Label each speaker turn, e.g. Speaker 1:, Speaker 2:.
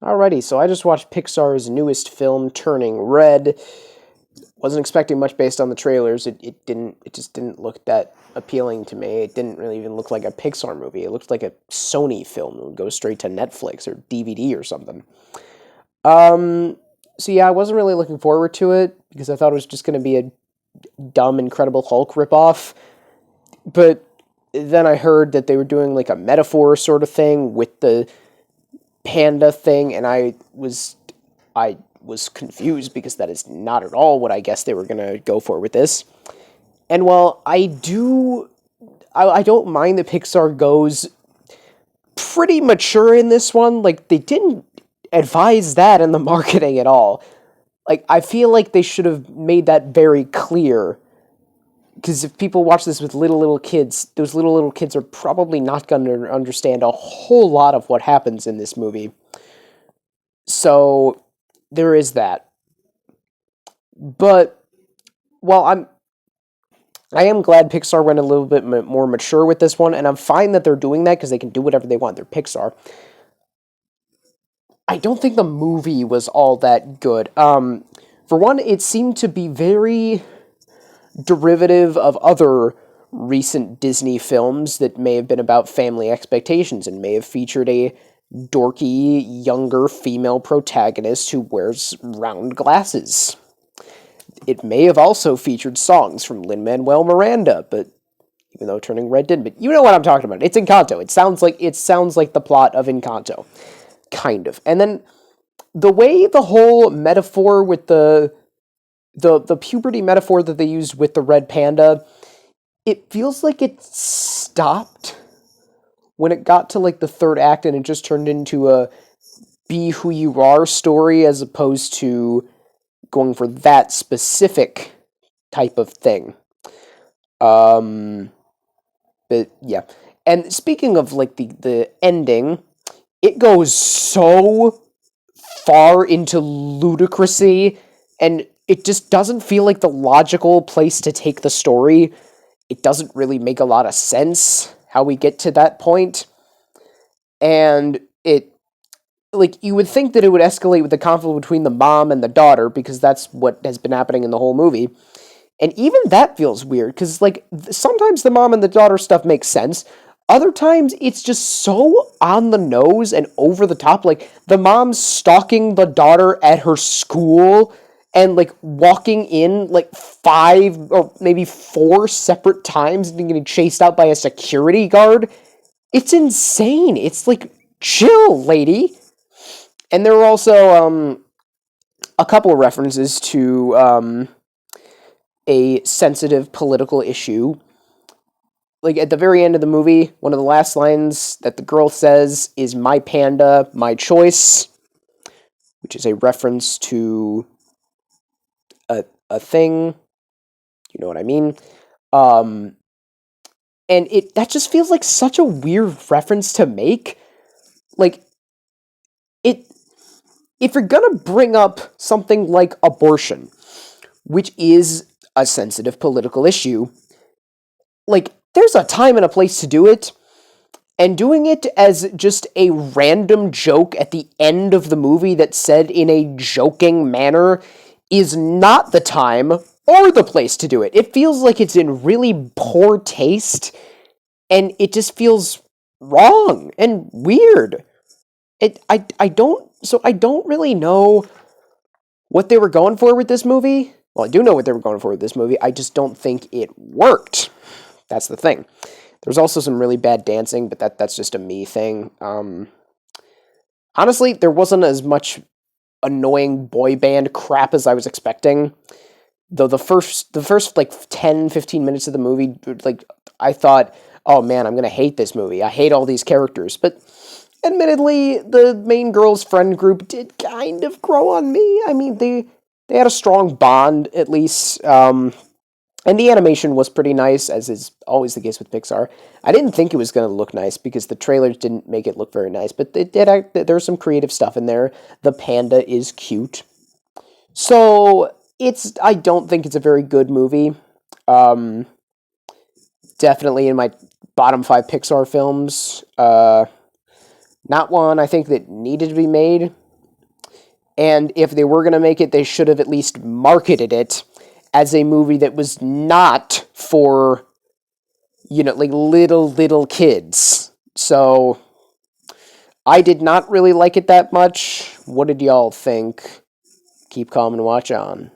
Speaker 1: Alrighty, so I just watched Pixar's newest film, Turning Red. Wasn't expecting much based on the trailers. It just didn't look that appealing to me. It didn't really even look like a Pixar movie. It looked like a Sony film. It would go straight to Netflix or DVD or something. So yeah, I wasn't really looking forward to it because I thought it was just going to be a dumb Incredible Hulk ripoff. But then I heard that they were doing like a metaphor sort of thing with the panda thing, and I was confused because that is not at all what I guess they were gonna go for with this. And while I don't mind that Pixar goes pretty mature in this one. Like, they didn't advise that in the marketing at all. Like, I feel like they should have made that very clear. Because if people watch this with little kids, those little kids are probably not going to understand a whole lot of what happens in this movie. So there is that. But while I am glad Pixar went a little bit more mature with this one, and I'm fine that they're doing that because they can do whatever they want. They're Pixar. I don't think the movie was all that good. For one, it seemed to be very derivative of other recent Disney films that may have been about family expectations and may have featured a dorky, younger female protagonist who wears round glasses. It may have also featured songs from Lin-Manuel Miranda, but even though Turning Red didn't. But you know what I'm talking about. It's Encanto. It sounds like the plot of Encanto, kind of. And then the way the whole metaphor with the puberty metaphor that they used with the red panda, it feels like it stopped when it got to like the third act and it just turned into a be who you are story as opposed to going for that specific type of thing. But yeah. And speaking of like the ending, it goes so far into ludicrousy, and it just doesn't feel like the logical place to take the story. It doesn't really make a lot of sense how we get to that point. And like, you would think that it would escalate with the conflict between the mom and the daughter, because that's what has been happening in the whole movie. And even that feels weird, because, like, sometimes the mom and the daughter stuff makes sense. Other times, it's just so on the nose and over the top. Like, the mom stalking the daughter at her school and, like, walking in, like, 5 or maybe 4 separate times and getting chased out by a security guard. It's insane. It's like, chill, lady. And there were also a couple of references to a sensitive political issue. Like, at the very end of the movie, one of the last lines that the girl says is, "My panda, my choice," which is a reference to a thing. You know what I mean? And that just feels like such a weird reference to make. Like, if you're gonna bring up something like abortion, which is a sensitive political issue, like, there's a time and a place to do it, and doing it as just a random joke at the end of the movie that's said in a joking manner is not the time or the place to do it. It feels like it's in really poor taste, and it just feels wrong and weird. I don't really know what they were going for with this movie. Well, I do know what they were going for with this movie. I just don't think it worked. That's the thing. There's also some really bad dancing, but that's just a me thing. Honestly, there wasn't as much annoying boy band crap as I was expecting. Though the first like 10, 15 minutes of the movie, like, I thought, oh man, I'm gonna hate this movie. I hate all these characters. But admittedly, the main girl's friend group did kind of grow on me. I mean, they had a strong bond, at least. And the animation was pretty nice, as is always the case with Pixar. I didn't think it was going to look nice, because the trailers didn't make it look very nice, but there's some creative stuff in there. The panda is cute. So, I don't think it's a very good movie. Definitely in my bottom 5 Pixar films. Not one I think that needed to be made. And if they were going to make it, they should have at least marketed it as a movie that was not for, like little kids. So I did not really like it that much. What did y'all think? Keep calm and watch on.